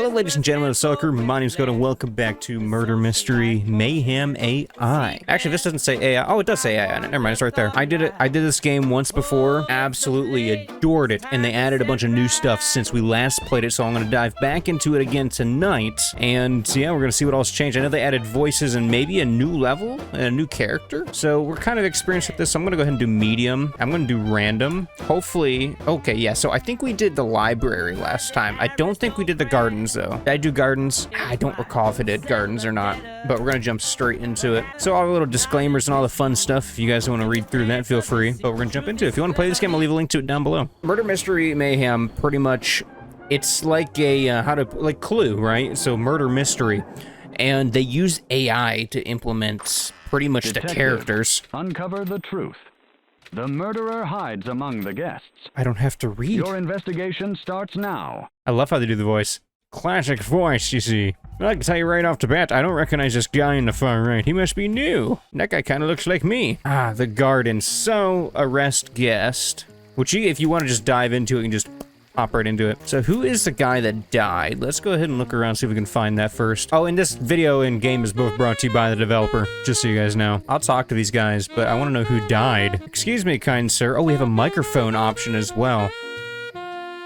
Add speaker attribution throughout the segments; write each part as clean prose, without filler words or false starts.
Speaker 1: Hello, ladies and gentlemen of the Cell Crew. My name's Scott, and welcome back to Murder Mystery Mayhem AI. Actually, this doesn't say AI. Oh, it does say AI on it. Never mind, it's right there. I did this game once before. Absolutely adored it, and they added a bunch of new stuff since we last played it, so I'm going to dive back into it again tonight. And yeah, we're going to see what else changed. I know they added voices and maybe a new level and a new character. So we're kind of experienced with this. So I'm going to go ahead and do medium. I'm going to do random. Hopefully, okay, yeah. So I think we did the library last time. I don't think we did the gardens, though. Did I do gardens? I don't recall if I did gardens or not, but we're gonna jump straight into it. So all the little disclaimers and all the fun stuff, if you guys want to read through that, feel free, but we're gonna jump into it. If you want to play this game, I'll leave a link to it down below. Murder Mystery Mayhem, pretty much, it's like a, like Clue, right? So murder mystery, and they use AI to implement pretty much the characters.
Speaker 2: Uncover the truth. The murderer hides among the guests.
Speaker 1: I don't have to read.
Speaker 2: Your investigation starts now.
Speaker 1: I love how they do the voice. Classic voice, you see. I can tell you right off the bat, I don't recognize this guy in the far right. He must be new. That guy kind of looks like me. Ah, the garden. So, arrest guest. Which, if you want to just dive into it, you can just hop right into it. So, who is the guy that died? Let's go ahead and look around, see if we can find that first. Oh, and this video and game is both brought to you by the developer, just so you guys know. I'll talk to these guys, but I want to know who died. Excuse me, kind sir. Oh, we have a microphone option as well.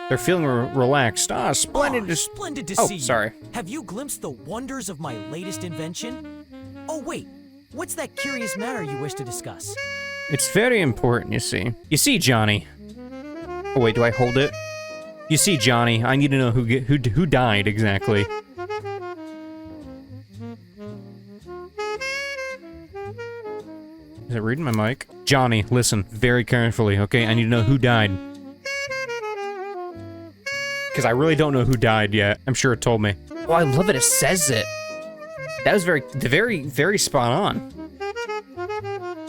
Speaker 1: They're feeling relaxed. Ah, splendid
Speaker 3: to see you.
Speaker 1: Sorry.
Speaker 3: Have you glimpsed the wonders of my latest invention? Oh, wait. What's that curious matter you wish to discuss?
Speaker 1: It's very important, you see. You see, Johnny. Oh, wait, do I hold it? You see, Johnny, I need to know who died exactly. Is it reading my mic? Johnny, listen very carefully, okay? I need to know who died. Because I really don't know who died yet. I'm sure it told me. Oh, I love it. It says it. That was very spot on.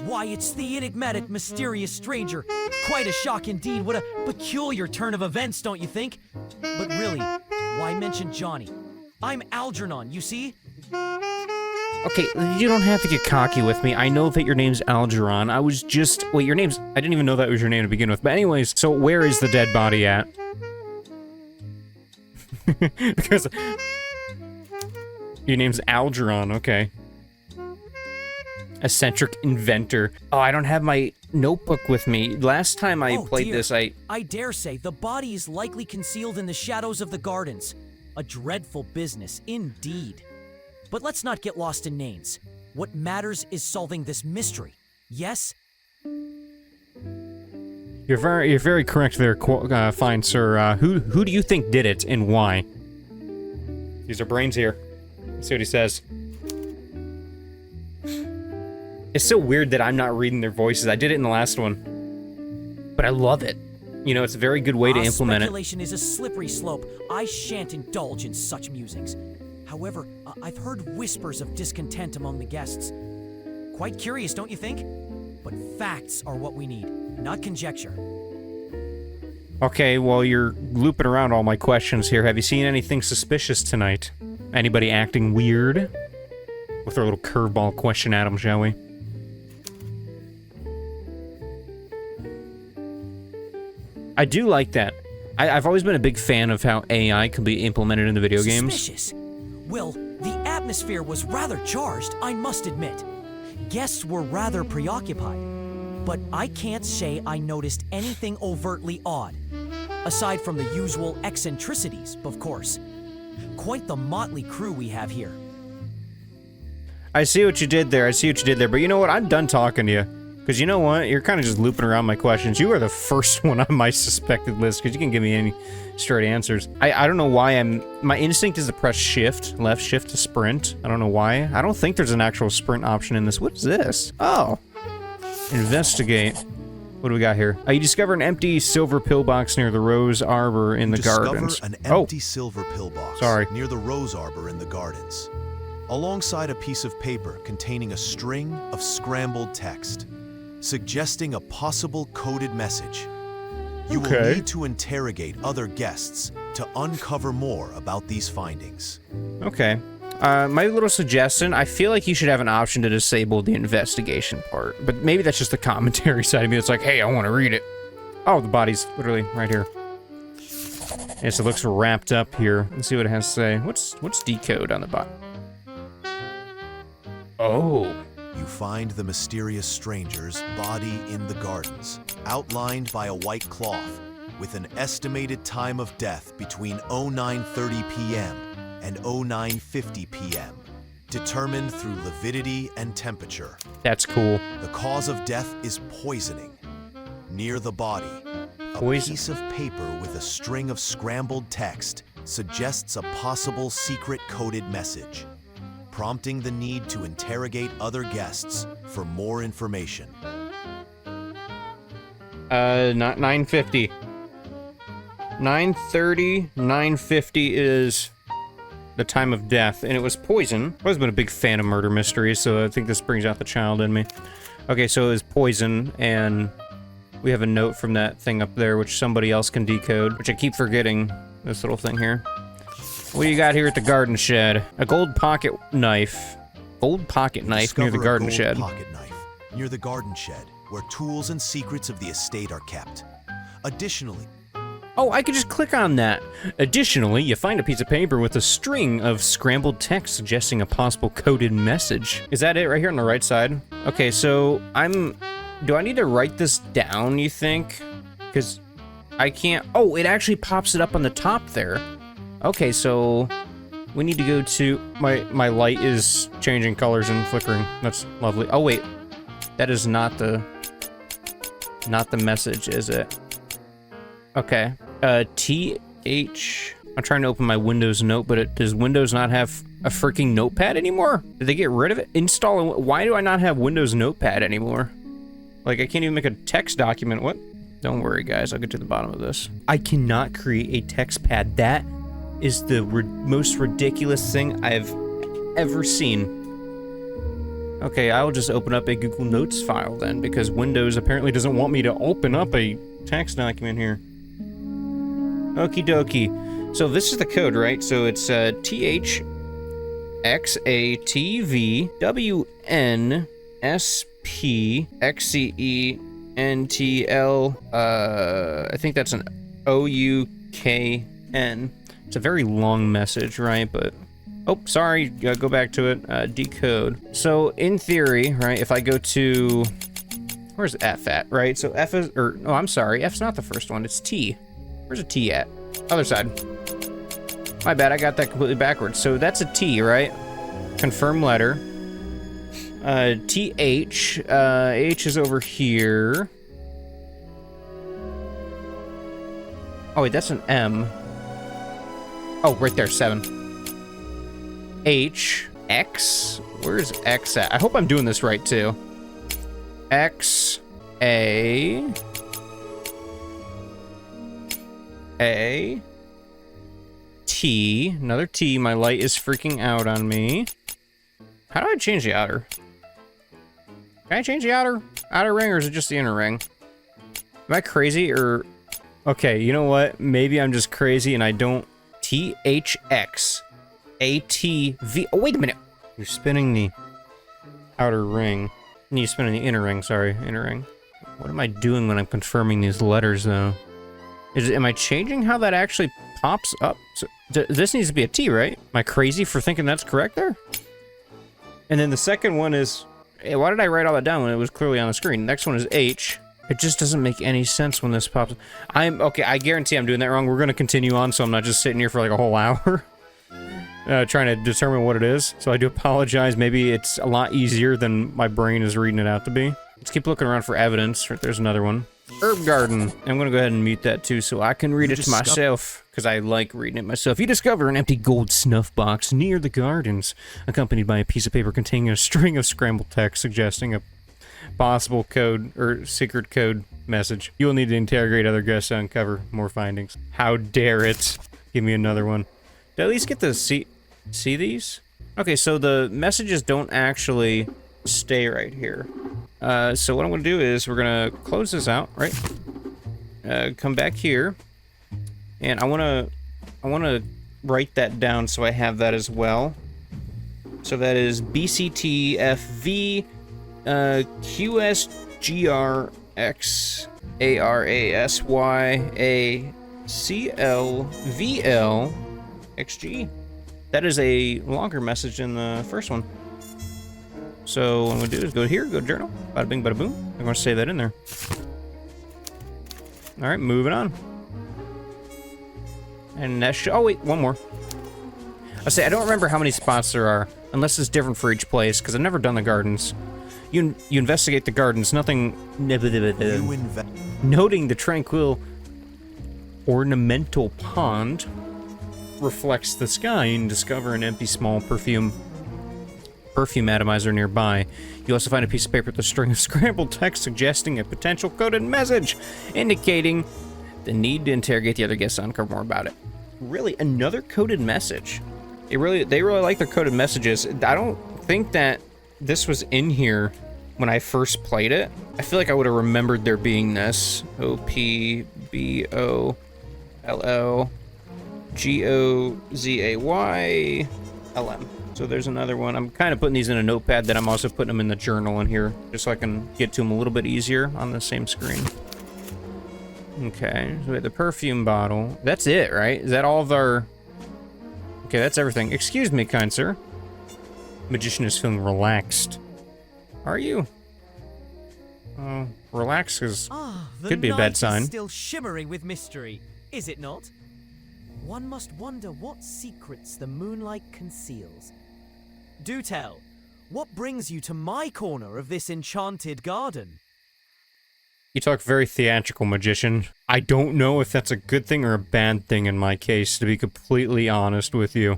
Speaker 3: Why, it's the enigmatic, mysterious stranger. Quite a shock indeed. What a peculiar turn of events, don't you think? But really, why mention Johnny? I'm Algernon, you see?
Speaker 1: Okay, you don't have to get cocky with me. I know that your name's Algernon. I was just... Wait, your name's... I didn't even know that was your name to begin with. But anyways, so where is the dead body at? Because... Your name's Algernon, okay. Eccentric inventor. Oh, I don't have my notebook with me. Last time I played this, I
Speaker 3: dare say the body is likely concealed in the shadows of the gardens. A dreadful business, indeed. But let's not get lost in names. What matters is solving this mystery. Yes?
Speaker 1: You're very correct there, fine sir. Who do you think did it and why? These are brains here. Let's see what he says. It's so weird that I'm not reading their voices. I did it in the last one. But I love it. You know, it's a very good way to implement it.
Speaker 3: Speculation is a slippery slope. I shan't indulge in such musings. However, I've heard whispers of discontent among the guests. Quite curious, don't you think? But facts are what we need, not conjecture.
Speaker 1: Okay, well, you're looping around all my questions here. Have you seen anything suspicious tonight? Anybody acting weird? We'll throw a little curveball question at them, shall we? I do like that. I've always been a big fan of how AI can be implemented in the video games.
Speaker 3: Suspicious. Well, the atmosphere was rather charged, I must admit. Guests were rather preoccupied. But I can't say I noticed anything overtly odd. Aside from the usual eccentricities, of course. Quite the motley crew we have here.
Speaker 1: I see what you did there, but you know what? I'm done talking to you. Because you know what? You're kind of just looping around my questions. You are the first one on my suspected list, because you can give me any straight answers. I don't know why my instinct is to press shift, left shift to sprint. I don't know why. I don't think there's an actual sprint option in this. What is this? Oh. Investigate. What do we got here? You discover an empty silver pillbox near the Rose Arbor in the gardens.
Speaker 4: Discover an empty silver pillbox
Speaker 1: sorry.
Speaker 4: near the Rose Arbor in the gardens, alongside a piece of paper containing a string of scrambled text, suggesting a possible coded message. You will need to interrogate other guests to uncover more about these findings.
Speaker 1: Okay. My little suggestion, I feel like you should have an option to disable the investigation part. But maybe that's just the commentary side of me that's like, hey, I want to read it. Oh, the body's literally right here. Yes, it looks wrapped up here. Let's see what it has to say. What's decode on the bottom? Oh.
Speaker 4: You find the mysterious stranger's body in the gardens, outlined by a white cloth, with an estimated time of death between 09:30 p.m. and 09:50 p.m., determined through lividity and temperature.
Speaker 1: That's cool.
Speaker 4: The cause of death is poisoning. Near the body, a
Speaker 1: Poison.
Speaker 4: piece of paper with a string of scrambled text suggests a possible secret coded message, prompting the need to interrogate other guests for more information.
Speaker 1: Not 9:50. 9:30, 9:50 is the time of death, and it was poison. I've always been a big fan of murder mysteries, so I think this brings out the child in me. Okay, so it was poison, and we have a note from that thing up there, which somebody else can decode, which I keep forgetting, this little thing here. What do you got here at the garden shed? A gold pocket knife. Gold pocket knife near the
Speaker 4: Discover a
Speaker 1: garden
Speaker 4: gold
Speaker 1: shed.
Speaker 4: pocket knife near the garden shed, where tools and secrets of the estate are kept. Additionally,
Speaker 1: Oh, I could just click on that. Additionally, you find a piece of paper with a string of scrambled text suggesting a possible coded message. Is that it right here on the right side? Okay, so do I need to write this down, you think? Because I can't, oh, it actually pops it up on the top there. Okay, so we need to go to, my light is changing colors and flickering. That's lovely. Oh, wait, that is not the message, is it? Okay. TH. I'm trying to open my Windows Note, but does Windows not have a freaking notepad anymore? Did they get rid of it? Why do I not have Windows Notepad anymore? Like, I can't even make a text document. What? Don't worry, guys. I'll get to the bottom of this. I cannot create a text pad. That is the most ridiculous thing I've ever seen. Okay, I'll just open up a Google Notes file then, because Windows apparently doesn't want me to open up a text document here. Okie dokie. So this is the code, right? So it's THXATVWNSPXCENTL. I think that's an OUKN. It's a very long message, right? But oh, sorry. Go back to it. Decode. So in theory, right? If I go to where's F at? Right? So F is, or oh, I'm sorry. F's not the first one. It's T. Where's a T at? Other side. My bad, I got that completely backwards. So that's a T, right? Confirm letter. TH. H is over here. Oh, wait, that's an M. Oh, right there, 7. H. X. Where's X at? I hope I'm doing this right, too. X. A. A. T. Another T. My light is freaking out on me. How do I change the outer? Can I change the outer ring, or is it just the inner ring? Am I crazy, or... Okay, you know what? Maybe I'm just crazy and I don't... THX. ATV... Oh, wait a minute! You're spinning the outer ring. You're spinning the inner ring, sorry. Inner ring. What am I doing when I'm confirming these letters, though? Am I changing how that actually pops up? So, this needs to be a T, right? Am I crazy for thinking that's correct there? And then the second one is... Hey, why did I write all that down when it was clearly on the screen? Next one is H. It just doesn't make any sense when this pops up. Okay, I guarantee I'm doing that wrong. We're going to continue on, so I'm not just sitting here for like a whole hour. Trying to determine what it is. So I do apologize. Maybe it's a lot easier than my brain is reading it out to be. Let's keep looking around for evidence. There's another one. Herb Garden. I'm gonna go ahead and mute that too so I can read it to myself, because I like reading it myself. You discover an empty gold snuff box near the gardens, accompanied by a piece of paper containing a string of scrambled text suggesting a possible code or secret code message. You will need to interrogate other guests to uncover more findings. How dare it? Give me another one. Did I at least get to see these? Okay, so the messages don't actually stay right here. So what I'm going to do is we're going to close this out, right? Come back here. And I want to write that down so I have that as well. So that is BCTFV QSGRXARASYA CLVLXG. That is a longer message than the first one. So what I'm gonna do is go here, go to journal, bada bing, bada boom. I'm gonna save that in there. All right, moving on. And that oh wait, one more. I don't remember how many spots there are, unless it's different for each place, because I've never done the gardens. You investigate the gardens, nothing. Noting the tranquil ornamental pond reflects the sky and discover an empty small perfume atomizer nearby. You also find a piece of paper with a string of scrambled text suggesting a potential coded message, indicating the need to interrogate the other guests to uncover more about it. Really, another coded message. They really like their coded messages. I don't think that this was in here when I first played it. I feel like I would have remembered there being this. OPBOLLGOZAYLM. So there's another one. I'm kind of putting these in a notepad, that I'm also putting them in the journal in here, just so I can get to them a little bit easier on the same screen. Okay, so we have the perfume bottle. That's it, right? Is that all of our... Okay, that's everything. Excuse me, kind sir. Magician is feeling relaxed. Are you? Relax could be a bad sign.
Speaker 3: Still shimmering with mystery, is it not? One must wonder what secrets the moonlight conceals. Do tell, what brings you to my corner of this enchanted garden?
Speaker 1: You talk very theatrical, magician. I don't know if that's a good thing or a bad thing in my case, to be completely honest with you.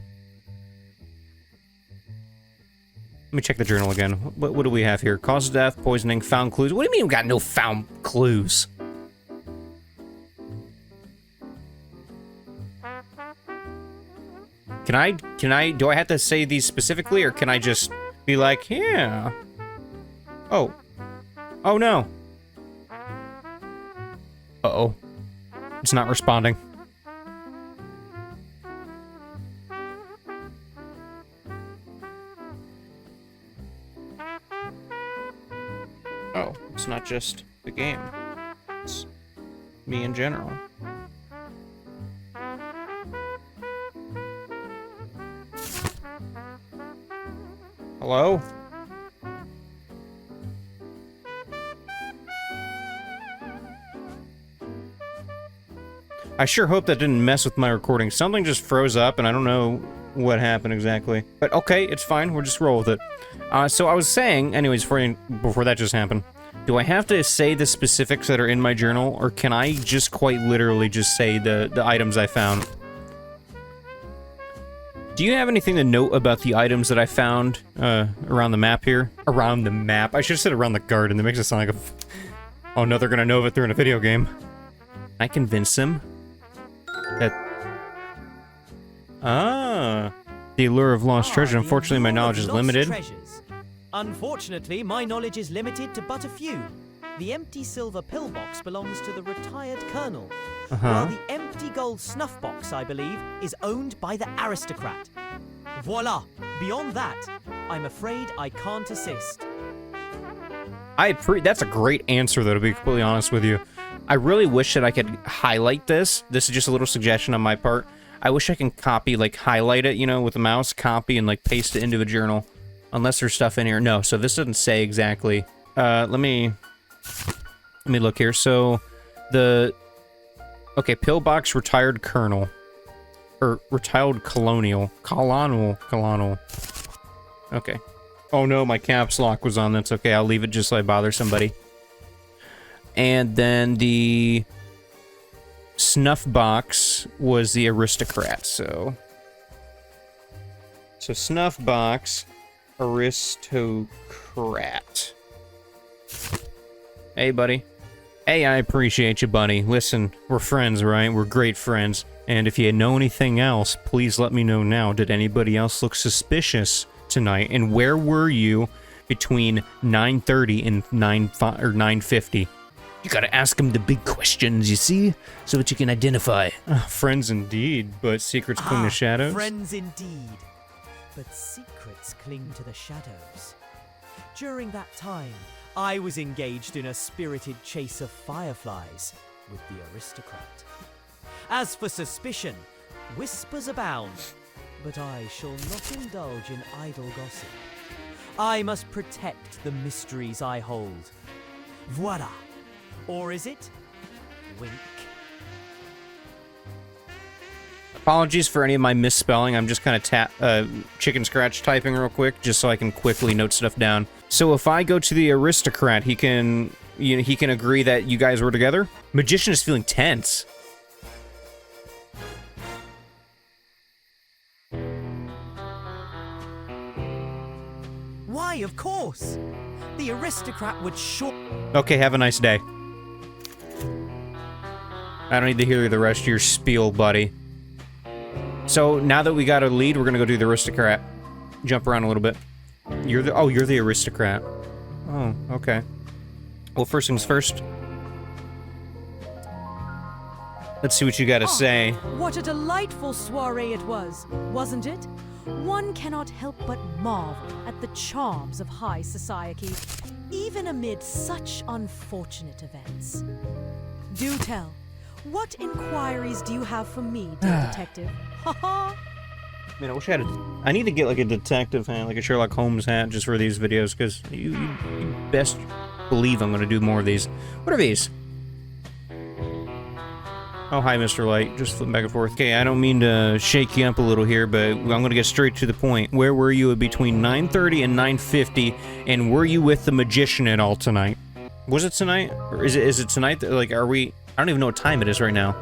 Speaker 1: Let me check the journal again. What do we have here? Cause of death, poisoning, found clues. What do you mean we got no found clues? Do I have to say these specifically, or can I just be like, yeah? Oh no. Uh-oh. It's not responding. Oh, it's not just the game. It's me in general. Hello? I sure hope that didn't mess with my recording. Something just froze up, and I don't know what happened exactly. But okay, it's fine. We'll just roll with it. So I was saying, anyways, before that just happened, do I have to say the specifics that are in my journal, or can I just quite literally just say the items I found? Do you have anything to note about the items that I found around the map here? Around the map? I should have said around the garden. That makes it sound like a... Oh no, they're gonna know if they're in a video game. I convince them that... The allure of lost treasure. Unfortunately, my knowledge is limited.
Speaker 3: Treasures. Unfortunately, my knowledge is limited to but a few. The empty silver pillbox belongs to the retired colonel, while the empty gold snuff box, I believe, is owned by the aristocrat. Voila! Beyond that, I'm afraid I can't assist.
Speaker 1: That's a great answer, though, to be completely honest with you. I really wish that I could highlight this. This is just a little suggestion on my part. I wish I can copy, like, highlight it, you know, with the mouse, copy, and, like, paste it into a journal. Unless there's stuff in here. No, so this doesn't say exactly. Let me look here. So, okay, pillbox retired colonel. Or retired colonial. Colonel. Okay. Oh no, my caps lock was on. That's okay. I'll leave it just so I bother somebody. And then the snuff box was the aristocrat, so snuff box, aristocrat. Hey, buddy. Hey, I appreciate you, buddy. Listen, we're friends, right? We're great friends. And if you know anything else, please let me know now. Did anybody else look suspicious tonight? And where were you between 9:30 and 9:50? You gotta ask them the big questions, you see? So that you can identify. Friends indeed, but secrets cling to shadows?
Speaker 3: Friends indeed, but secrets cling to the shadows. During that time, I was engaged in a spirited chase of fireflies with the aristocrat. As for suspicion, whispers abound, but I shall not indulge in idle gossip. I must protect the mysteries I hold. Voila. Or is it? Wink.
Speaker 1: Apologies for any of my misspelling. I'm just kind of chicken scratch typing real quick, just so I can quickly note stuff down. So if I go to the aristocrat, he can agree that you guys were together. Magician is feeling tense.
Speaker 3: Why, of course. The aristocrat would sure...
Speaker 1: Okay, have a nice day. I don't need to hear the rest of your spiel, buddy. So now that we got a lead, we're gonna go do the aristocrat. Jump around a little bit. You're the aristocrat. Oh, okay. Well, first things first. Let's see what you gotta say.
Speaker 5: What a delightful soiree it was, wasn't it? One cannot help but marvel at the charms of high society, even amid such unfortunate events. Do tell, what inquiries do you have for me, dear detective? Ha ha!
Speaker 1: Man, I wish I had I need to get like a detective hat, like a Sherlock Holmes hat, just for these videos, because you best believe I'm gonna do more of these. What are these? Oh, hi, Mr. Light. Just flipping back and forth. Okay, I don't mean to shake you up a little here, but I'm gonna get straight to the point. Where were you between 9:30 and 9:50, and were you with the magician at all tonight? Was it tonight? Or is it tonight? Like, are we... I don't even know what time it is right now.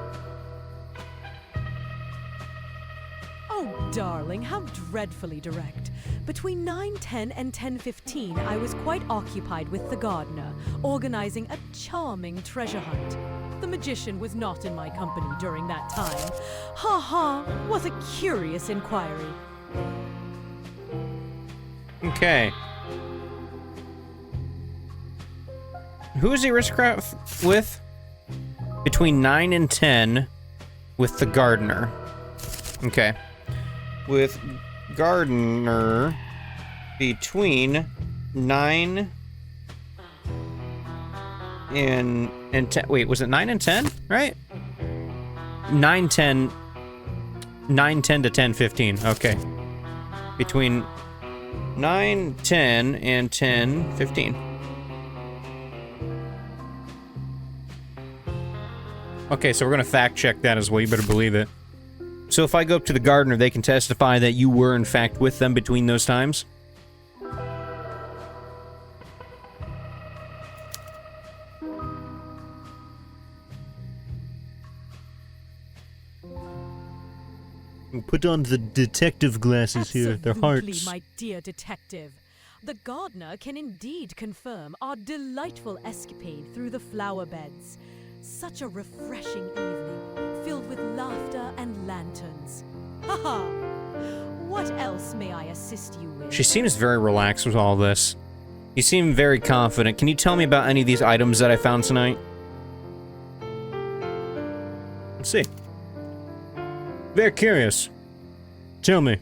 Speaker 5: Oh, darling, how dreadfully direct. Between 9:10 and 10:15, I was quite occupied with the gardener, organizing a charming treasure hunt. The magician was not in my company during that time. Ha ha, what a curious inquiry.
Speaker 1: Okay. Who is the aristocrat with? Between 9 and 10 with the gardener. Okay. With gardener between 9 and 10. Wait, was it 9 and 10? Right? 9:10 to 10:15. Okay. Between 9:10 and 10:15. Okay, so we're gonna fact check that as well. You better believe it. So if I go up to the gardener, they can testify that you were in fact with them between those times? Put on the detective glasses here, their
Speaker 5: Absolutely,
Speaker 1: hearts.
Speaker 5: my dear detective. The gardener can indeed confirm our delightful escapade through the flower beds. Such a refreshing evening, filled with laughter and lanterns. Haha! What else may I assist you with?
Speaker 1: She seems very relaxed with all this. You seem very confident. Can you tell me about any of these items that I found tonight? Let's see. Very curious. Tell me.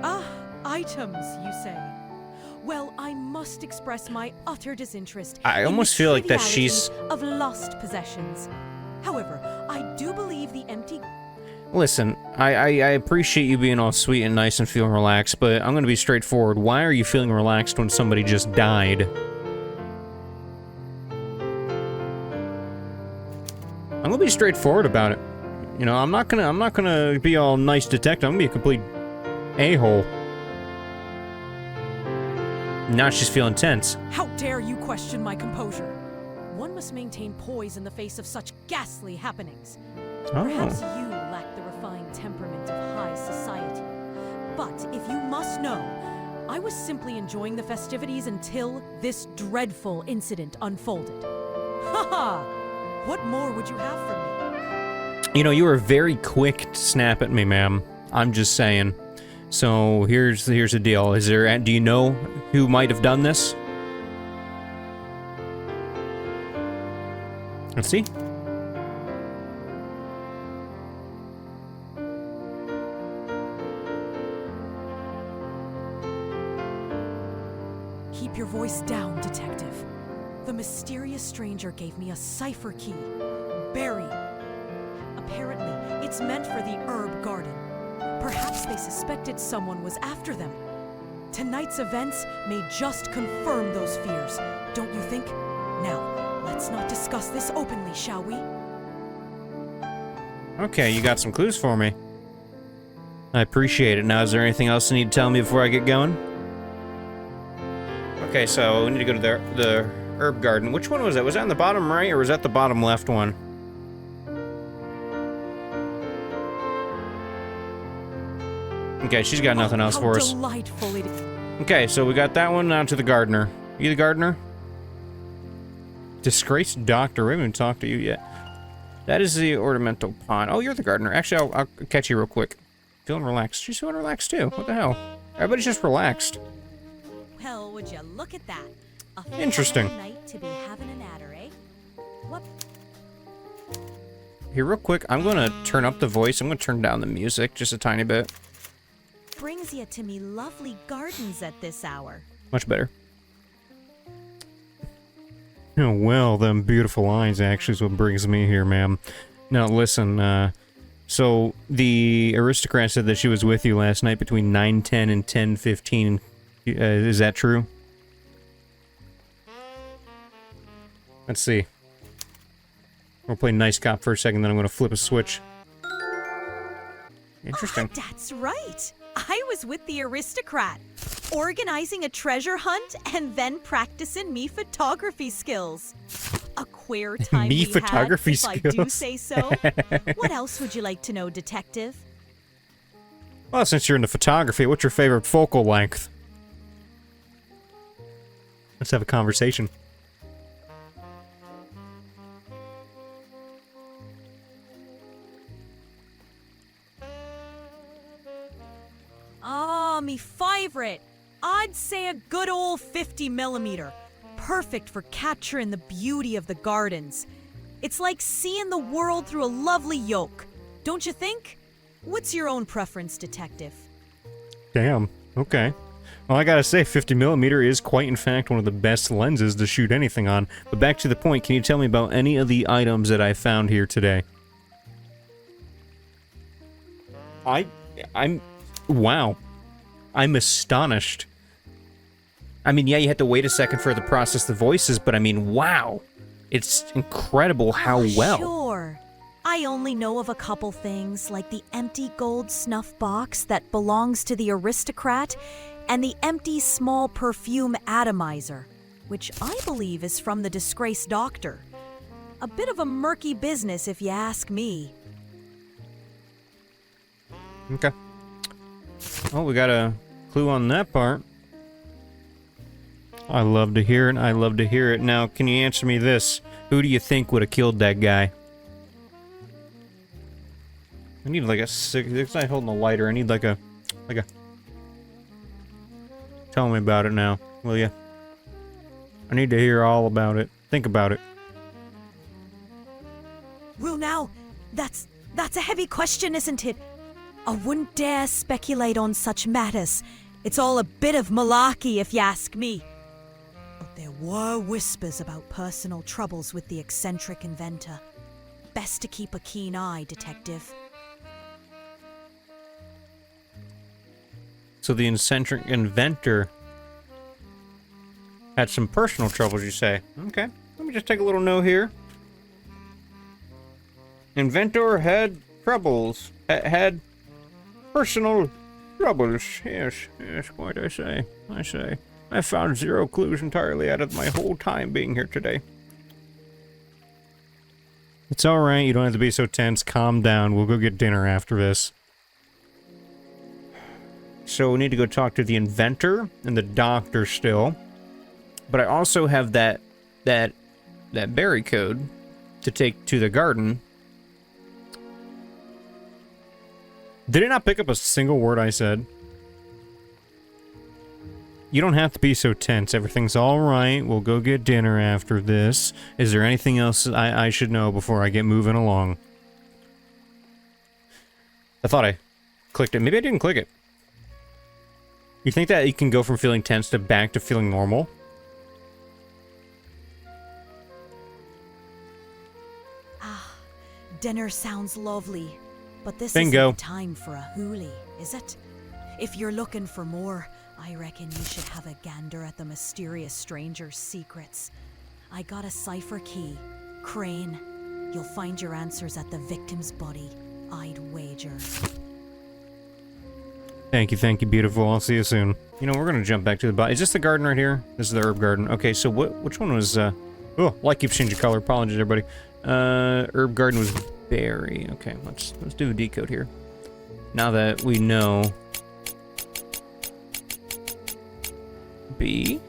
Speaker 5: Ah, items, you say? Well, I must express my utter disinterest.
Speaker 1: I
Speaker 5: in
Speaker 1: almost
Speaker 5: the
Speaker 1: feel like that
Speaker 5: triviality
Speaker 1: she's...
Speaker 5: of lost possessions. However, I do believe the empty...
Speaker 1: Listen, I appreciate you being all sweet and nice and feeling relaxed, but I'm gonna be straightforward. Why are you feeling relaxed when somebody just died? I'm gonna be straightforward about it. You know, I'm not gonna be all nice detective. I'm gonna be a complete a-hole. Now she's feeling tense.
Speaker 5: How dare you question my composure? One must maintain poise in the face of such ghastly happenings. Perhaps you lack the refined temperament of high society. But if you must know, I was simply enjoying the festivities until this dreadful incident unfolded. Haha! What more would you have from me?
Speaker 1: You know, you were very quick to snap at me, ma'am. I'm just saying. So here's the deal. Do you know who might have done this? Let's see.
Speaker 5: Keep your voice down, detective. The mysterious stranger gave me a cipher key. Berry. Apparently, it's meant for the herb garden. Perhaps they suspected someone was after them. Tonight's events may just confirm those fears, don't you think? Now, let's not discuss this openly, shall we?
Speaker 1: Okay, you got some clues for me. I appreciate it. Now, is there anything else you need to tell me before I get going? Okay, so we need to go to the herb garden. Which one was that? Was that in the bottom right, or was that the bottom left one? Okay, she's got nothing else for us.
Speaker 5: Delightful it is.
Speaker 1: Okay, so we got that one. Now to the gardener. You the gardener? Disgraced doctor. We haven't even talked to you yet. That is the ornamental pond. Oh, you're the gardener. Actually, I'll catch you real quick. Feeling relaxed. She's feeling relaxed too. What the hell? Everybody's just relaxed.
Speaker 5: Well, would you look at that? A
Speaker 1: Interesting.
Speaker 5: fine night to be having an adder, eh? What?
Speaker 1: Here, real quick, I'm gonna turn up the voice. I'm gonna turn down the music just a tiny bit.
Speaker 5: Brings you to me lovely gardens at this hour.
Speaker 1: Much better. Oh, well, them beautiful eyes actually is what brings me here, ma'am. Now, listen, so the aristocrat said that she was with you last night between 9:10 and 10:15. Is that true? Let's see. We'll play nice cop for a second, then I'm going to flip a switch. Interesting.
Speaker 5: Oh, that's right. I was with the aristocrat, organizing a treasure hunt and then practicing me photography skills. A queer time
Speaker 1: Me
Speaker 5: we
Speaker 1: photography
Speaker 5: had, if I do
Speaker 1: skills.
Speaker 5: say so. What else would you like to know, detective?
Speaker 1: Well, since you're into photography, what's your favorite focal length? Let's have a conversation.
Speaker 5: Ah, me favorite. I'd say a good old 50mm. Perfect for capturing the beauty of the gardens. It's like seeing the world through a lovely yoke. Don't you think? What's your own preference, detective?
Speaker 1: Damn. Okay. Well, I gotta say, 50mm is quite, in fact, one of the best lenses to shoot anything on. But back to the point, can you tell me about any of the items that I found here today? Wow. I'm astonished. I mean, yeah, you had to wait a second for it to process the voices, but I mean, wow. It's incredible how well.
Speaker 5: Sure. I only know of a couple things, like the empty gold snuff box that belongs to the aristocrat, and the empty small perfume atomizer, which I believe is from the disgraced doctor. A bit of a murky business, if you ask me.
Speaker 1: Okay. Oh, we got a clue on that part. I love to hear it. I love to hear it. Now, can you answer me this? Who do you think would have killed that guy? I need like a it's not holding a lighter. I need like a Tell me about it now, will you? I need to hear all about it. Think about it.
Speaker 5: Well, now, that's a heavy question, isn't it? I wouldn't dare speculate on such matters. It's all a bit of malarkey, if you ask me. But there were whispers about personal troubles with the eccentric inventor. Best to keep a keen eye, detective.
Speaker 1: So the eccentric inventor had some personal troubles, you say? Okay, let me just take a little note here. Inventor had troubles. Had personal troubles. Yes, quite I say. I found 0 clues entirely out of my whole time being here today. It's alright, you don't have to be so tense. Calm down, we'll go get dinner after this. So we need to go talk to the inventor and the doctor still. But I also have that berry code to take to the garden. Did it not pick up a single word I said? You don't have to be so tense. Everything's alright. We'll go get dinner after this. Is there anything else I should know before I get moving along? I thought I clicked it. Maybe I didn't click it. You think that you can go from feeling tense to back to feeling normal?
Speaker 5: dinner sounds lovely, but this
Speaker 1: Bingo.
Speaker 5: isn't the time for a hoolie, is it? If you're looking for more, I reckon you should have a gander at the mysterious stranger's secrets. I got a cipher key. Crane. You'll find your answers at the victim's body, I'd wager.
Speaker 1: Thank you, beautiful. I'll see you soon. You know, we're gonna jump back to the body. Is this the garden right here? This is the herb garden. Okay, so which one was, oh, light keeps changing color. Apologies, everybody. Herb garden was berry. Okay, let's do a decode here. Now that we know... B...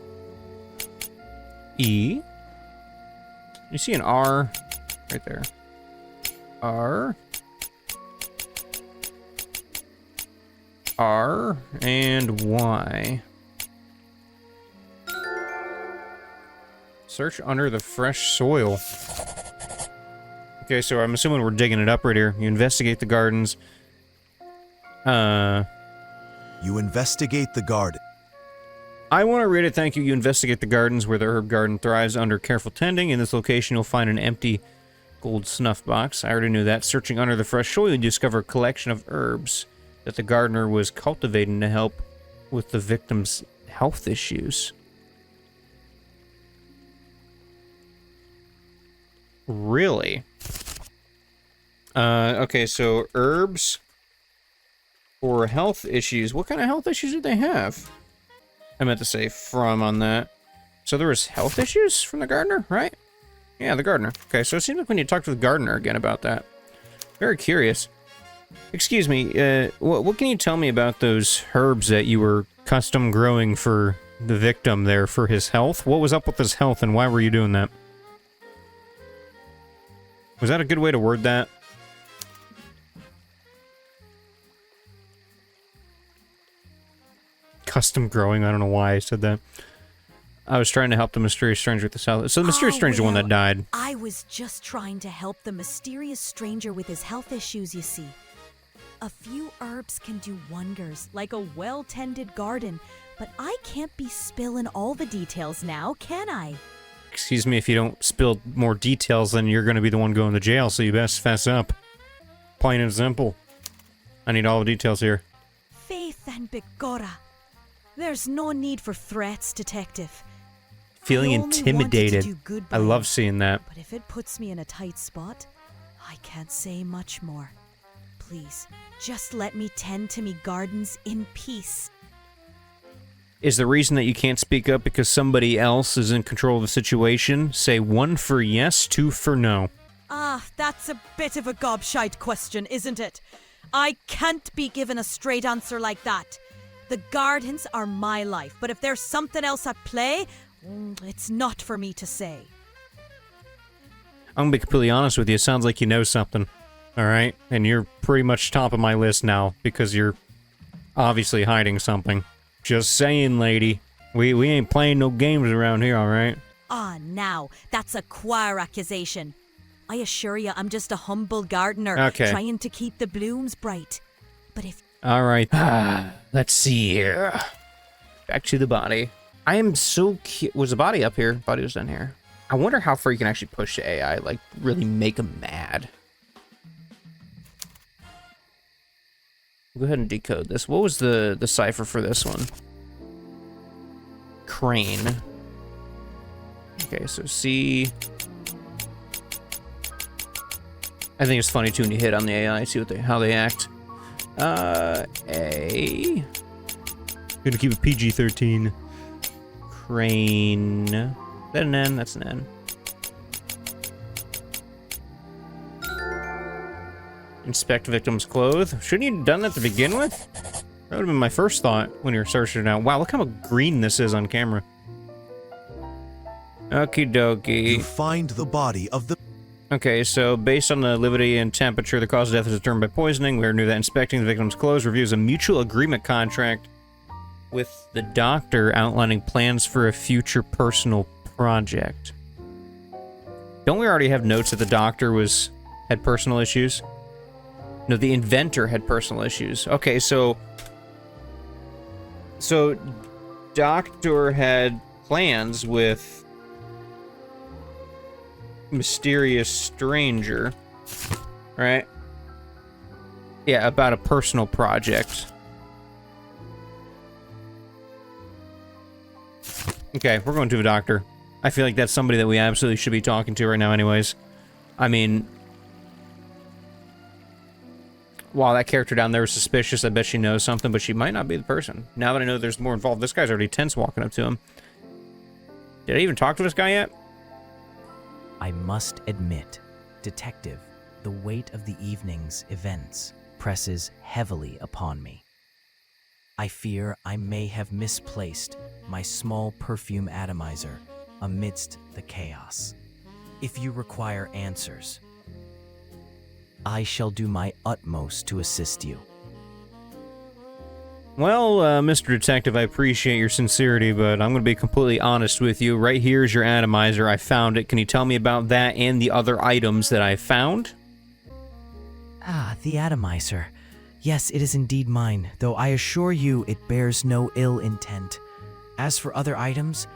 Speaker 1: E... You see an R right there. R... R and Y. Search under the fresh soil. Okay, so I'm assuming we're digging it up right here. You investigate the gardens.
Speaker 4: You investigate the garden.
Speaker 1: I want to read it. Thank you. You investigate the gardens where the herb garden thrives under careful tending. In this location, you'll find an empty gold snuff box. I already knew that. Searching under the fresh soil, you discover a collection of herbs that the gardener was cultivating to help with the victim's health issues. Really? Okay, so herbs for health issues. What kind of health issues did they have? I meant to say from on that. So there was health issues from the gardener, right? Yeah, the gardener. Okay, so it seems like we need to talk to the gardener again about that. Very curious. Excuse me, what can you tell me about those herbs that you were custom growing for the victim there for his health? What was up with his health and why were you doing that? Was that a good way to word that? Custom growing, I don't know why I said that. I was trying to help the mysterious stranger with his health. So the mysterious stranger is the one that died.
Speaker 5: I was just trying to help the mysterious stranger with his health issues, you see. A few herbs can do wonders, like a well-tended garden, but I can't be spilling all the details now, can I?
Speaker 1: Excuse me, if you don't spill more details, then you're going to be the one going to jail, so you best fess up. Plain and simple. I need all the details here.
Speaker 5: Faith and begorra. There's no need for threats, detective.
Speaker 1: Feeling
Speaker 5: I only
Speaker 1: intimidated.
Speaker 5: wanted to do good
Speaker 1: I
Speaker 5: by
Speaker 1: love
Speaker 5: you,
Speaker 1: seeing that.
Speaker 5: But if it puts me in a tight spot, I can't say much more. Please, just let me tend to me gardens in peace.
Speaker 1: Is the reason that you can't speak up because somebody else is in control of the situation? Say 1 for yes, 2 for no.
Speaker 5: Ah, that's a bit of a gobshite question, isn't it? I can't be given a straight answer like that. The gardens are my life, but if there's something else at play, it's not for me to say.
Speaker 1: I'm gonna be completely honest with you. It sounds like you know something. Alright? And you're pretty much top of my list now because you're obviously hiding something. Just saying, lady. We ain't playing no games around here, alright?
Speaker 5: Ah, now, that's a queer accusation. I assure you, I'm just a humble gardener
Speaker 1: Okay.
Speaker 5: trying to keep the blooms bright. But if
Speaker 1: Alright. Let's see here. Back to the body. I am so was the body up here? Body was down here. I wonder how far you can actually push the AI, like, really make them mad. Go ahead and decode this. What was the cipher for this one? Crane. Okay, so C. I think it's funny too when you hit on the AI, see how they act. A. Gonna keep it PG-13. Crane. Is that an N? That's an N. Inspect victim's clothes. Shouldn't you have done that to begin with? That would have been my first thought when you're searching it out. Wow, look how green this is on camera. Okie dokie.
Speaker 4: You find the body of the...
Speaker 1: Okay, so based on the lividity and temperature, the cause of death is determined by poisoning. We knew that inspecting the victim's clothes reviews a mutual agreement contract with the doctor outlining plans for a future personal project. Don't we already have notes that the doctor had personal issues? No, the inventor had personal issues. Okay, so doctor had plans with mysterious stranger. right? Yeah, about a personal project. Okay, we're going to a doctor. I feel like that's somebody that we absolutely should be talking to right now anyways. I mean, while that character down there was suspicious, I bet she knows something, but she might not be the person. Now that I know there's more involved, this guy's already tense walking up to him. Did I even talk to this guy yet?
Speaker 3: I must admit, Detective, the weight of the evening's events presses heavily upon me. I fear I may have misplaced my small perfume atomizer amidst the chaos. If you require answers, I shall do my utmost to assist you.
Speaker 1: Well, Mr. Detective, I appreciate your sincerity, but I'm going to be completely honest with you. Right here is your atomizer. I found it. Can you tell me about that and the other items that I found?
Speaker 3: Ah, the atomizer. Yes, it is indeed mine, though I assure you it bears no ill intent. As for other items,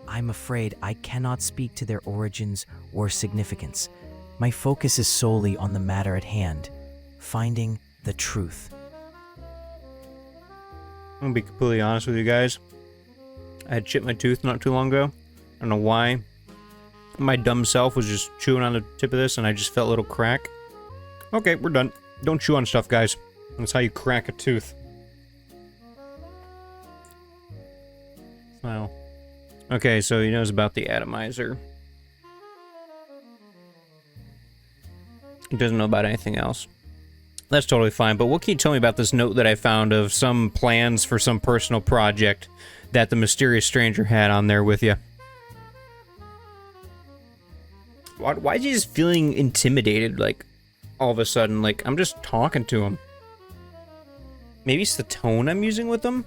Speaker 3: I'm afraid I cannot speak to their origins or significance. My focus is solely on the matter at hand, finding the truth.
Speaker 1: I'm going to be completely honest with you guys. I had chipped my tooth not too long ago. I don't know why. My dumb self was just chewing on the tip of this and I just felt a little crack. Okay, we're done. Don't chew on stuff, guys. That's how you crack a tooth. Wow. Okay, so he knows about the atomizer. He doesn't know about anything else. That's totally fine, but what can you tell me about this note that I found of some plans for some personal project that the mysterious stranger had on there with you? Why is he just feeling intimidated, like, all of a sudden? Like, I'm just talking to him. Maybe it's the tone I'm using with him?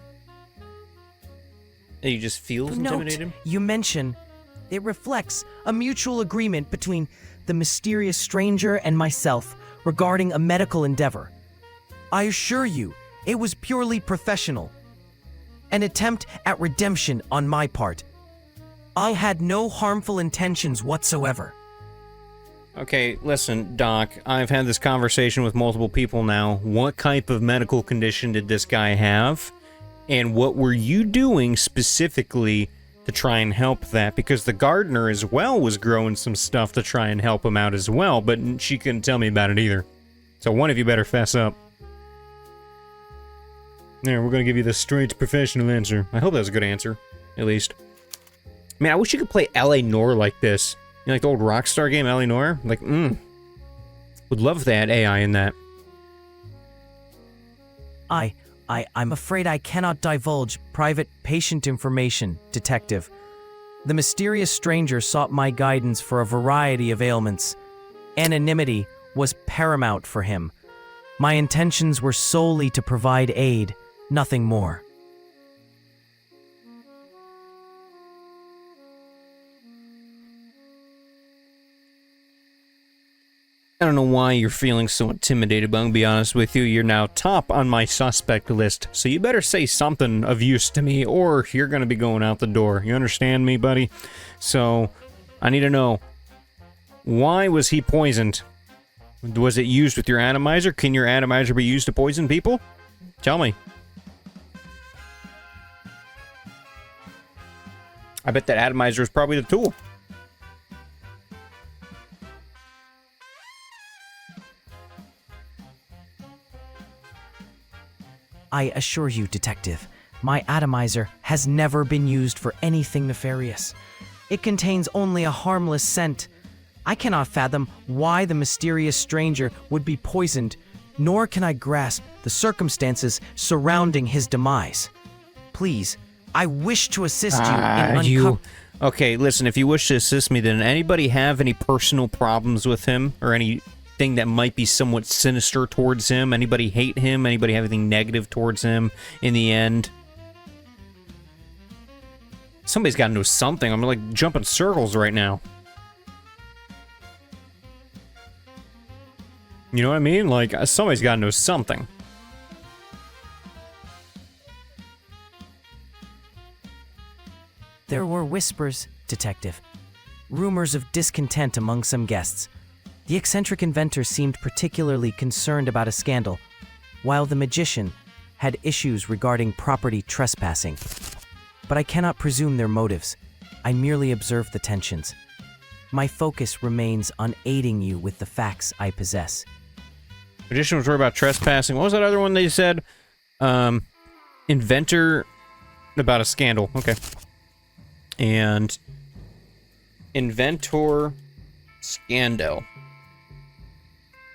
Speaker 1: And he just feels
Speaker 3: The note
Speaker 1: intimidated?
Speaker 3: you mention, it reflects a mutual agreement between the mysterious stranger and myself regarding a medical endeavor. I assure you, it was purely professional. An attempt at redemption on my part. I had no harmful intentions whatsoever.
Speaker 1: Okay, listen, Doc, I've had this conversation with multiple people now. What type of medical condition did this guy have? And what were you doing specifically to try and help that? Because the gardener as well was growing some stuff to try and help him out as well, but she couldn't tell me about it either. So one of you better fess up. There, we're gonna give you the straight professional answer. I hope that was a good answer, at least. Man, I wish you could play L.A. Noire like this. You know, like the old Rockstar game, L.A. Noire? Like, would love if they had AI in that.
Speaker 3: I'm afraid I cannot divulge private patient information, Detective. The mysterious stranger sought my guidance for a variety of ailments. Anonymity was paramount for him. My intentions were solely to provide aid, nothing more.
Speaker 1: I don't know why you're feeling so intimidated, but I'm gonna be honest with you, you're now top on my suspect list, so you better say something of use to me, or you're gonna be going out the door. You understand me, buddy? So, I need to know, why was he poisoned? Was it used with your atomizer? Can your atomizer be used to poison people? Tell me. I bet that atomizer is probably the tool.
Speaker 3: I assure you, Detective, my atomizer has never been used for anything nefarious. It contains only a harmless scent. I cannot fathom why the mysterious stranger would be poisoned, nor can I grasp the circumstances surrounding his demise. Please, I wish to assist you in uncovering...
Speaker 1: Okay, listen, if you wish to assist me, then anybody have any personal problems with him, or anything that might be somewhat sinister towards him? Anybody hate him? Anybody have anything negative towards him in the end? Somebody's got to know something. I'm like jumping circles right now. You know what I mean? Like, somebody's got to know something.
Speaker 3: There were whispers, Detective. Rumors of discontent among some guests. The eccentric inventor seemed particularly concerned about a scandal, while the magician had issues regarding property trespassing. But I cannot presume their motives. I merely observe the tensions. My focus remains on aiding you with the facts I possess.
Speaker 1: Magician was worried about trespassing. What was that other one they said? Inventor about a scandal. Okay. And inventor scandal.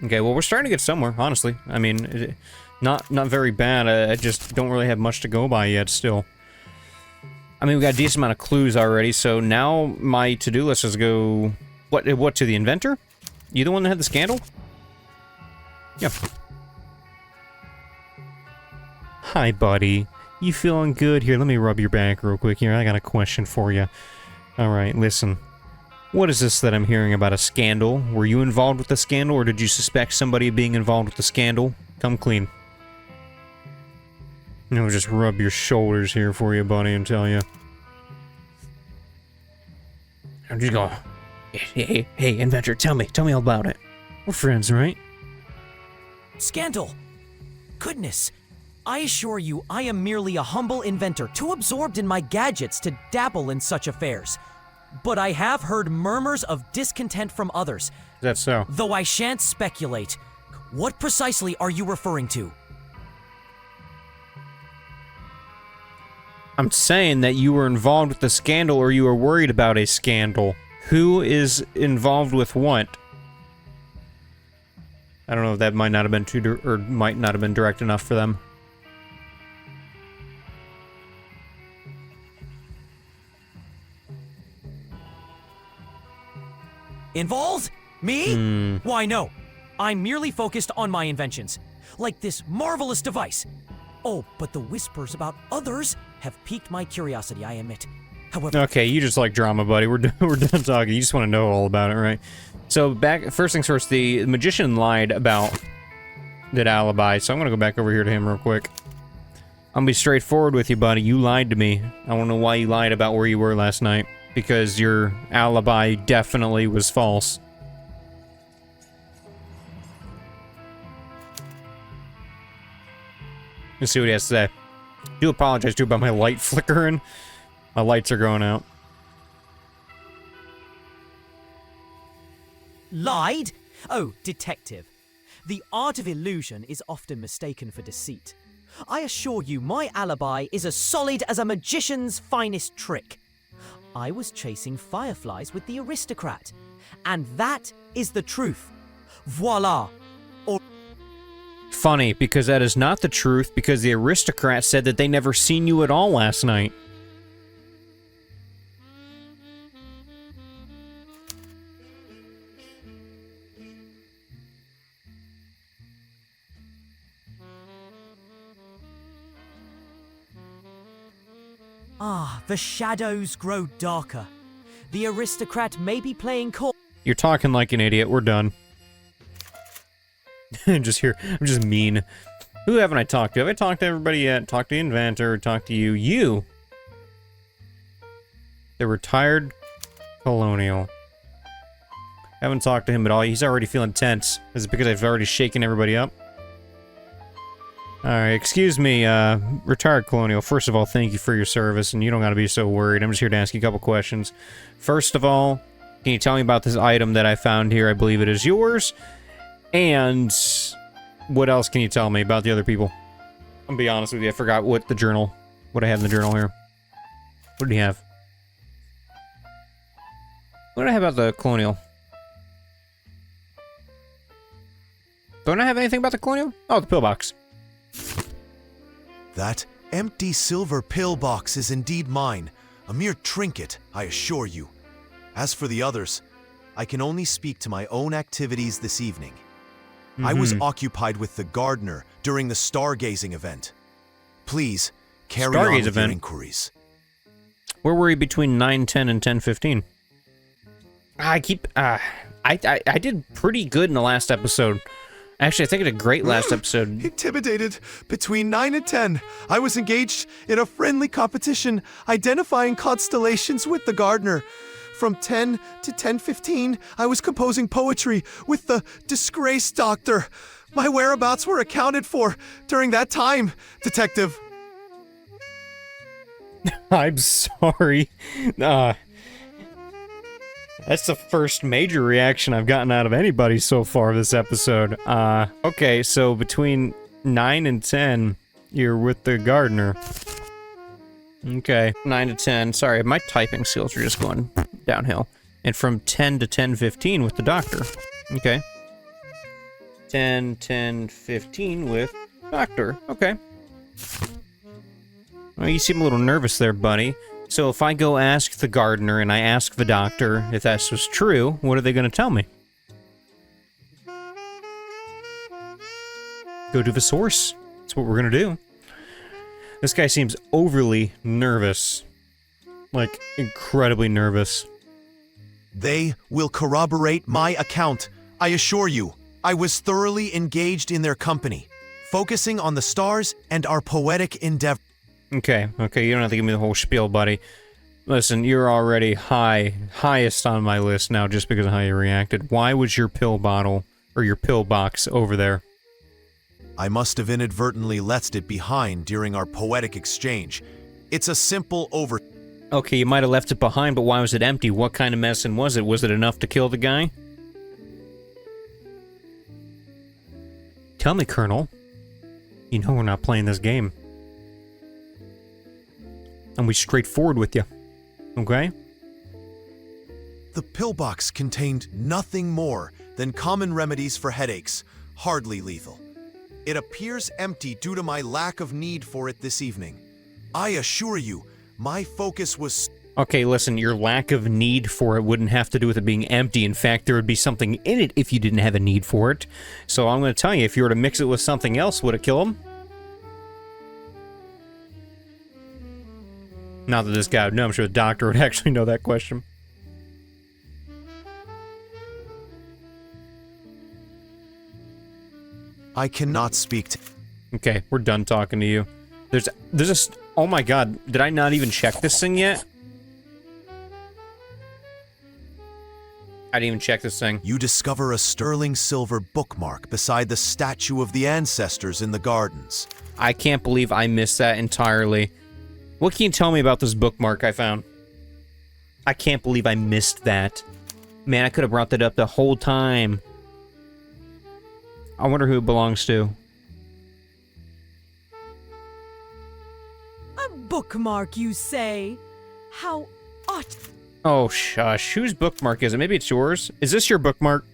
Speaker 1: Okay, well, we're starting to get somewhere, honestly. I mean, not very bad. I just don't really have much to go by yet still. I mean, we got a decent amount of clues already, so now my to-do list is go... What, to the inventor? You the one that had the scandal? Yeah. Hi, buddy. You feeling good? Here, let me rub your back real quick here. I got a question for you. Alright, listen. What is this that I'm hearing about a scandal? Were you involved with the scandal, or did you suspect somebody of being involved with the scandal? Come clean. I'll just rub your shoulders here for you, buddy, and tell you. I'm just going, hey, inventor, tell me all about it. We're friends, right?
Speaker 3: Scandal! Goodness! I assure you, I am merely a humble inventor, too absorbed in my gadgets to dabble in such affairs. But I have heard murmurs of discontent from others.
Speaker 1: Is that so?
Speaker 3: Though I shan't speculate. What precisely are you referring to?
Speaker 1: I'm saying that you were involved with the scandal, or you were worried about a scandal. Who is involved with what? I don't know if that might not have been might not have been direct enough for them.
Speaker 3: Involved? Me? Why, no. I'm merely focused on my inventions. Like this marvelous device. Oh, but the whispers about others have piqued my curiosity, I admit. However...
Speaker 1: Okay, you just like drama, buddy. We're done talking. You just want to know all about it, right? So, first things first, the magician lied about that alibi, so I'm gonna go back over here to him real quick. I'm gonna be straightforward with you, buddy. You lied to me. I wanna know why you lied about where you were last night. Because your alibi definitely was false. Let's see what he has to say. I do apologize too about my light flickering. My lights are going out.
Speaker 3: Lied? Oh, detective. The art of illusion is often mistaken for deceit. I assure you, my alibi is as solid as a magician's finest trick. I was chasing fireflies with the aristocrat. And that is the truth. Voila.
Speaker 1: Funny, because that is not the truth, because the aristocrat said that they never seen you at all last night.
Speaker 3: Ah, the shadows grow darker. The aristocrat may be playing court.
Speaker 1: You're talking like an idiot. We're done. I'm just mean. Who haven't I talked to? Have I talked to everybody yet? Talked to the inventor, talked to you. You! The retired colonial. Haven't talked to him at all. He's already feeling tense. Is it because I've already shaken everybody up? Alright, excuse me, retired colonial. First of all, thank you for your service, and you don't gotta be so worried. I'm just here to ask you a couple questions. First of all, can you tell me about this item that I found here? I believe it is yours. And what else can you tell me about the other people? I'm gonna be honest with you, I forgot what I have in the journal here. What did he have? What did I have about the colonial? Don't I have anything about the colonial? Oh, the pillbox.
Speaker 4: That empty silver pillbox is indeed mine. A mere trinket, I assure you. As for the others, I can only speak to my own activities this evening. I was occupied with the gardener during the stargazing event. Please, carry on with your inquiries.
Speaker 1: Where were you between 9:10 and 10:15? I did pretty good in the last episode. Actually, I think I did great last episode.
Speaker 4: Intimidated. Between 9 and 10, I was engaged in a friendly competition identifying constellations with the gardener. From 10 to 10:15, I was composing poetry with the disgraced doctor. My whereabouts were accounted for during that time, Detective.
Speaker 1: I'm sorry. That's the first major reaction I've gotten out of anybody so far this episode. Okay, so between 9 and 10, you're with the gardener. Okay, 9 to 10. Sorry, my typing skills are just going downhill. And from 10 to 10:15 with the doctor. Okay. 10, 10, 15 with doctor. Okay. Well, you seem a little nervous there, buddy. So if I go ask the gardener and I ask the doctor if that was true, what are they going to tell me? Go to the source. That's what we're going to do. This guy seems overly nervous. Like, incredibly nervous.
Speaker 4: They will corroborate my account. I assure you, I was thoroughly engaged in their company, focusing on the stars and our poetic endeavor.
Speaker 1: Okay, you don't have to give me the whole spiel, buddy. Listen, you're already highest on my list now just because of how you reacted. Why was your pill bottle, or your pill box, over there?
Speaker 4: I must have inadvertently left it behind during our poetic exchange. It's a simple over...
Speaker 1: Okay, you might have left it behind, but why was it empty? What kind of medicine was it? Was it enough to kill the guy? Tell me, Colonel. You know we're not playing this game. And we straightforward with you. Okay?
Speaker 4: The pillbox contained nothing more than common remedies for headaches, hardly lethal. It appears empty due to my lack of need for it this evening. I assure you, my focus was...
Speaker 1: Okay, listen, your lack of need for it wouldn't have to do with it being empty. In fact, there would be something in it if you didn't have a need for it. So I'm going to tell you, if you were to mix it with something else, would it kill him? Not that this guy would know, I'm sure the doctor would actually know that question.
Speaker 4: I cannot speak to...
Speaker 1: Okay, we're done talking to you. There's a... Oh my god, did I not even check this thing yet? I didn't even check this thing.
Speaker 4: You discover a sterling silver bookmark beside the statue of the ancestors in the gardens.
Speaker 1: I can't believe I missed that entirely. What can you tell me about this bookmark I found? I can't believe I missed that. Man, I could have brought that up the whole time. I wonder who it belongs to.
Speaker 5: A bookmark, you say? How odd.
Speaker 1: Oh, shush. Whose bookmark is it? Maybe it's yours? Is this your bookmark?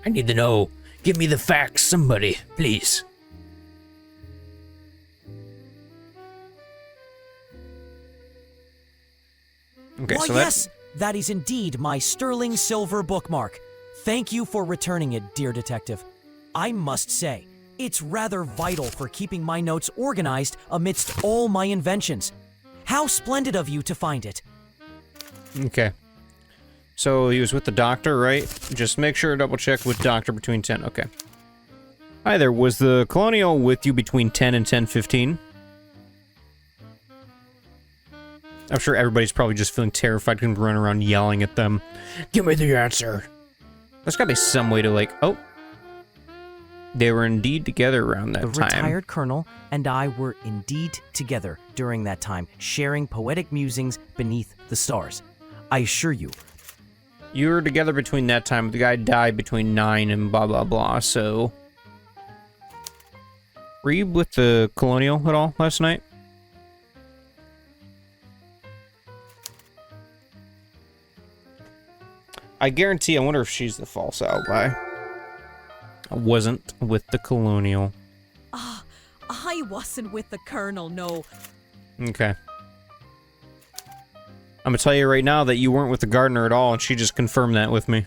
Speaker 1: I need to know. Give me the facts, somebody, please. Okay,
Speaker 3: Why,
Speaker 1: so
Speaker 3: yes, that is indeed my sterling silver bookmark. Thank you for returning it, dear detective. I must say, it's rather vital for keeping my notes organized amidst all my inventions. How splendid of you to find it.
Speaker 1: Okay. So he was with the doctor, right? Just make sure to double check with doctor between 10. Okay. Hi there. Was the Colonial with you between 10 and 10:15? I'm sure everybody's probably just feeling terrified and running around yelling at them. Give me the answer. There's gotta be some way to like, oh. They were indeed together around that
Speaker 3: The
Speaker 1: time.
Speaker 3: retired colonel and I were indeed together during that time, sharing poetic musings beneath the stars. I assure you.
Speaker 1: You were together between that time. The guy died between 9 and blah, blah, blah, so... Were you with the Colonial at all last night? I guarantee, I wonder if she's the false alibi. I wasn't with the Colonial.
Speaker 5: I wasn't with the Colonel, no.
Speaker 1: Okay. I'm gonna tell you right now that you weren't with the gardener at all, and she just confirmed that with me.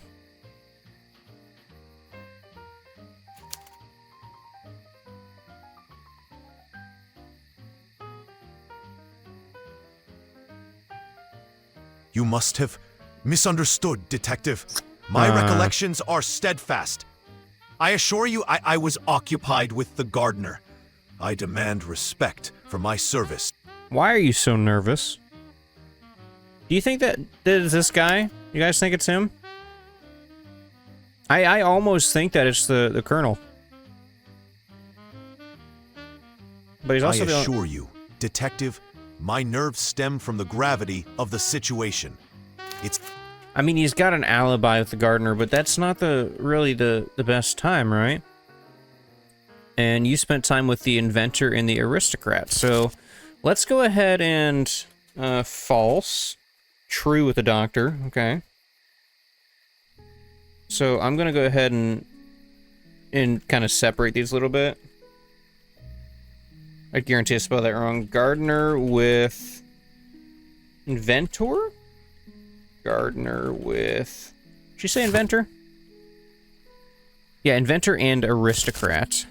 Speaker 4: You must have misunderstood, Detective. My recollections are steadfast. I assure you, I was occupied with the gardener. I demand respect for my service.
Speaker 1: Why are you so nervous? Do you think that is this guy? You guys think it's him? I almost think that it's the Colonel. But he's also
Speaker 4: I assure you, Detective, my nerves stem from the gravity of the situation.
Speaker 1: I mean, he's got an alibi with the gardener, but that's not really the best time, right? And you spent time with the inventor and the aristocrat, so let's go ahead and false, true with the doctor, okay. So I'm gonna go ahead and kind of separate these a little bit. I guarantee I spelled that wrong. Gardener with inventor? Gardener with... Did you say inventor? Yeah, inventor and aristocrat.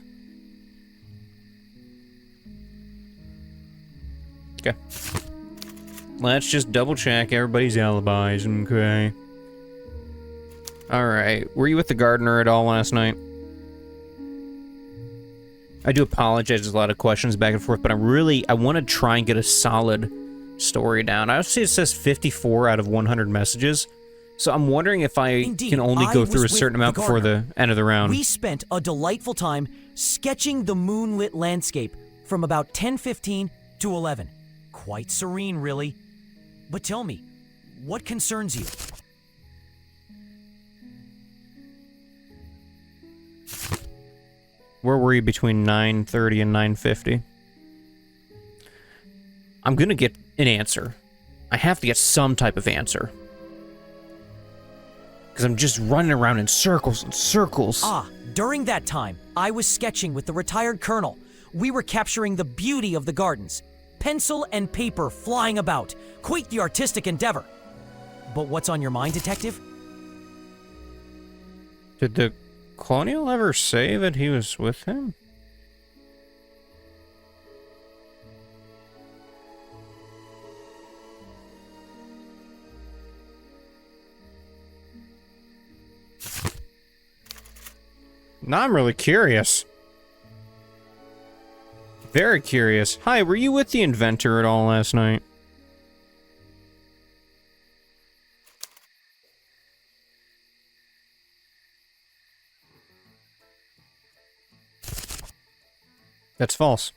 Speaker 1: Okay. Let's just double check everybody's alibis, okay? Alright, were you with the gardener at all last night? I do apologize, there's a lot of questions back and forth, but I want to try and get a solid story down. I would say it says 54 out of 100 messages, so I'm wondering if I can only go through a certain amount before the end of the round.
Speaker 3: We spent a delightful time sketching the moonlit landscape from about 10:15 to 11. Quite serene, really. But tell me, what concerns you?
Speaker 1: Where were you between 9:30 and 9:50? I'm gonna get an answer. I have to get some type of answer. Because I'm just running around in circles and circles.
Speaker 3: During that time, I was sketching with the retired colonel. We were capturing the beauty of the gardens. Pencil and paper flying about. Quite the artistic endeavor. But what's on your mind, Detective?
Speaker 1: Did the Colonial ever say that he was with him? Now I'm really curious. Very curious. Hi, were you with the inventor at all last night? That's false.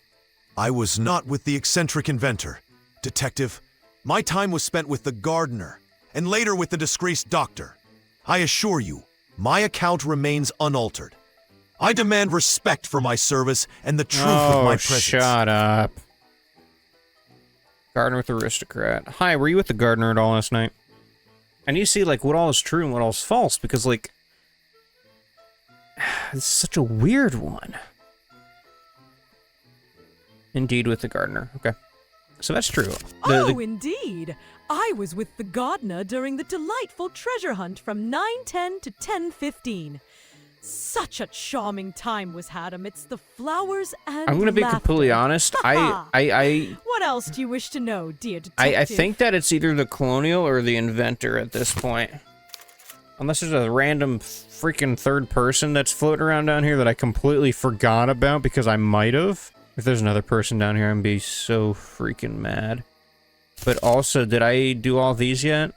Speaker 4: I was not with the eccentric inventor. Detective, my time was spent with the gardener, and later with the disgraced doctor. I assure you, my account remains unaltered. I demand respect for my service and the truth of my presence.
Speaker 1: Shut up. Gardener with aristocrat. Hi, were you with the gardener at all last night? I need to see, like, what all is true and what all is false, because, like... This is such a weird one. Indeed, with the gardener. Okay. So that's true.
Speaker 5: Indeed. I was with the gardener during the delightful treasure hunt from 9:10 to 10:15. Such a charming time was had amidst the flowers and
Speaker 1: I'm gonna be
Speaker 5: laughter.
Speaker 1: completely honest.
Speaker 5: What else do you wish to know, dear detective?
Speaker 1: I think that it's either the Colonial or the inventor at this point. Unless there's a random freaking third person that's floating around down here that I completely forgot about because I might have. If there's another person down here, I'm gonna be so freaking mad. But also, did I do all these yet?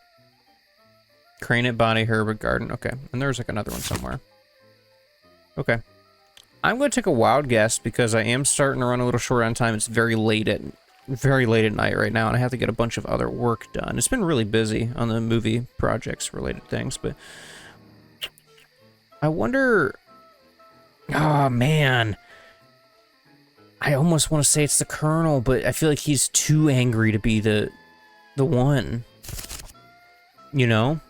Speaker 1: Cranet, Body, Herbert, Garden. Okay, and there's like another one somewhere. Okay. I'm gonna take a wild guess because I am starting to run a little short on time. It's very late at night right now, and I have to get a bunch of other work done. It's been really busy on the movie projects related things, but I wonder. Oh man. I almost want to say it's the Colonel, but I feel like he's too angry to be the one. You know?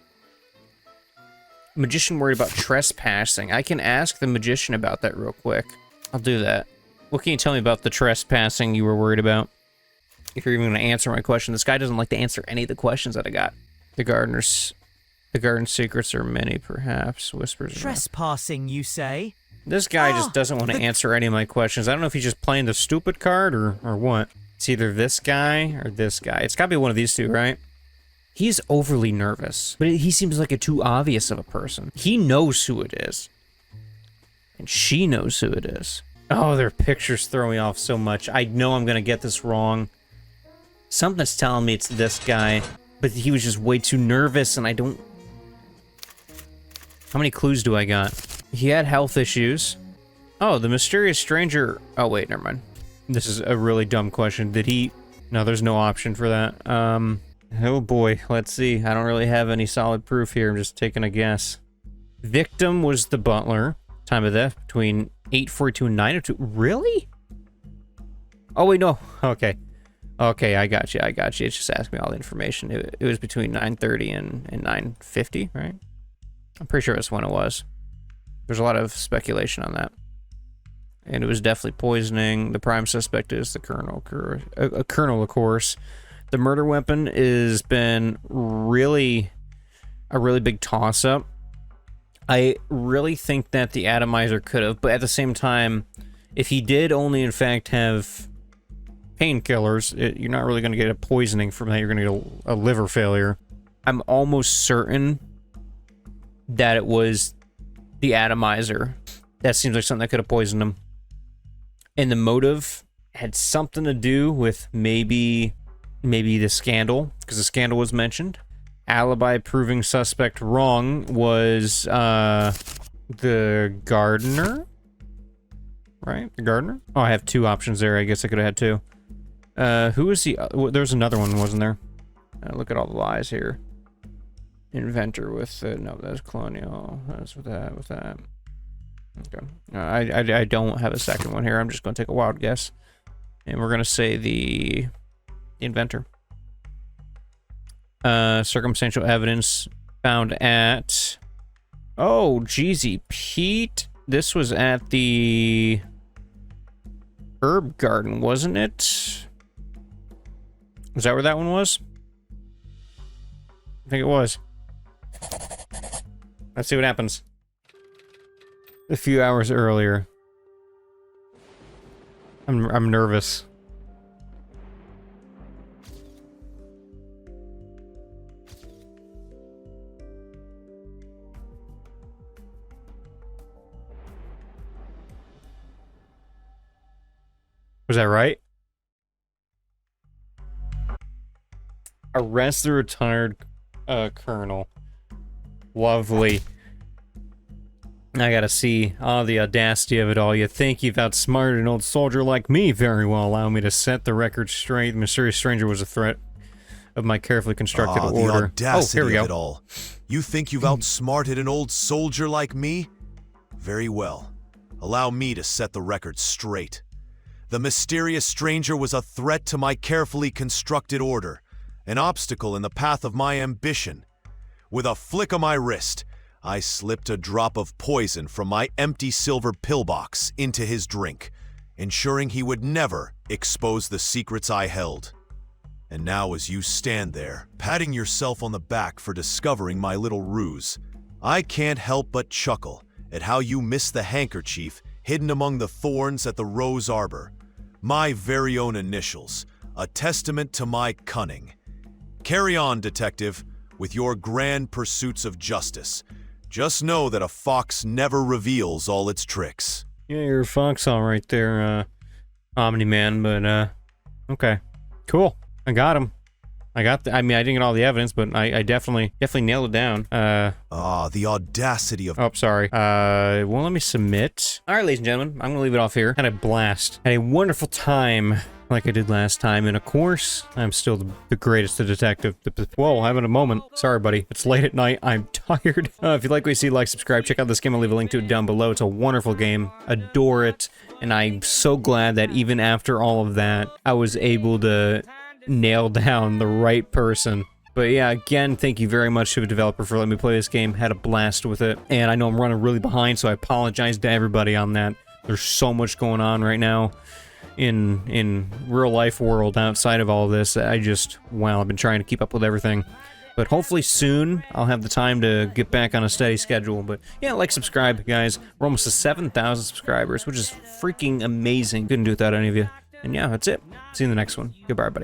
Speaker 1: Magician worried about trespassing. I can ask the magician about that real quick. I'll do that. What can you tell me about the trespassing you were worried about? If you're even going to answer my question. This guy doesn't like to answer any of the questions that I got. The garden's secrets are many, perhaps. Whispers.
Speaker 3: Trespassing, you say?
Speaker 1: This guy just doesn't want to answer any of my questions. I don't know if he's just playing the stupid card or what. It's either this guy or this guy. It's got to be one of these two, right? He's overly nervous, but he seems like a too obvious of a person. He knows who it is. And she knows who it is. Oh, their pictures throw me off so much. I know I'm going to get this wrong. Something's telling me it's this guy. But he was just way too nervous, and I don't... How many clues do I got? He had health issues. Oh, the mysterious stranger... Oh, wait, never mind. This is a really dumb question. Did he... No, there's no option for that. Oh boy, let's see. I don't really have any solid proof here. I'm just taking a guess. Victim was the butler. Time of death between 8:42 and 9:02. Really? Oh, wait, no. Okay. Okay, I got you. It's just asking me all the information. It was between 9:30 and 9:50, right? I'm pretty sure that's when it was. There's a lot of speculation on that. And it was definitely poisoning. The prime suspect is the colonel, of course. The murder weapon has been really a really big toss-up. I really think that the atomizer could have, but at the same time, if he did only in fact have painkillers, you're not really going to get a poisoning from that. You're going to get a liver failure. I'm almost certain that it was the atomizer. That seems like something that could have poisoned him. And the motive had something to do with maybe the scandal, because the scandal was mentioned. Alibi proving suspect wrong was the gardener, right? The gardener? Oh, I have two options there. I guess I could have had two. Who was the... There's another one, wasn't there? Look at all the lies here. Inventor with... no, that's colonial. That's with that. Okay. I don't have a second one here. I'm just going to take a wild guess. And we're going to say the inventor. Circumstantial evidence found at... Oh, Jeezy Pete. This was at the herb garden, wasn't it? Was that where that one was? I think it was. Let's see what happens. A few hours earlier. I'm nervous. Was that right? Arrest the retired colonel. Lovely. I gotta see. Oh, the audacity of it all. You think you've outsmarted an old soldier like me very well. Allow me to set the record straight. The mysterious stranger was a threat of my carefully constructed order.
Speaker 4: The audacity
Speaker 1: here we go.
Speaker 4: of it all. You think you've outsmarted an old soldier like me? Very well. Allow me to set the record straight. The mysterious stranger was a threat to my carefully constructed order, an obstacle in the path of my ambition. With a flick of my wrist, I slipped a drop of poison from my empty silver pillbox into his drink, ensuring he would never expose the secrets I held. And now as you stand there, patting yourself on the back for discovering my little ruse, I can't help but chuckle at how you missed the handkerchief hidden among the thorns at the rose arbor. My very own initials, a testament to my cunning. Carry on, detective, with your grand pursuits of justice. Just know that a fox never reveals all its tricks.
Speaker 1: Yeah, you're a fox all right there, Omni-Man, but, okay. Cool. I got him. I mean, I didn't get all the evidence, but I definitely nailed it down.
Speaker 4: The audacity of...
Speaker 1: Oh, sorry. Well, let me submit. All right, ladies and gentlemen, I'm gonna leave it off here. Had a blast. Had a wonderful time, like I did last time, and of course, I'm still the greatest detective. Whoa, having a moment. Sorry, buddy. It's late at night. I'm tired. If you like what you see, like, subscribe, check out this game. I'll leave a link to it down below. It's a wonderful game. Adore it. And I'm so glad that even after all of that, I was able to nail down the right person. But yeah, again, thank you very much to the developer for letting me play this game. Had a blast with it. And I know I'm running really behind, so I apologize to everybody on that. There's so much going on right now in real life world outside of all this. I've been trying to keep up with everything. But hopefully soon, I'll have the time to get back on a steady schedule. But yeah, like, subscribe, guys. We're almost to 7,000 subscribers, which is freaking amazing. Couldn't do it without any of you. And yeah, that's it. See you in the next one. Goodbye, everybody.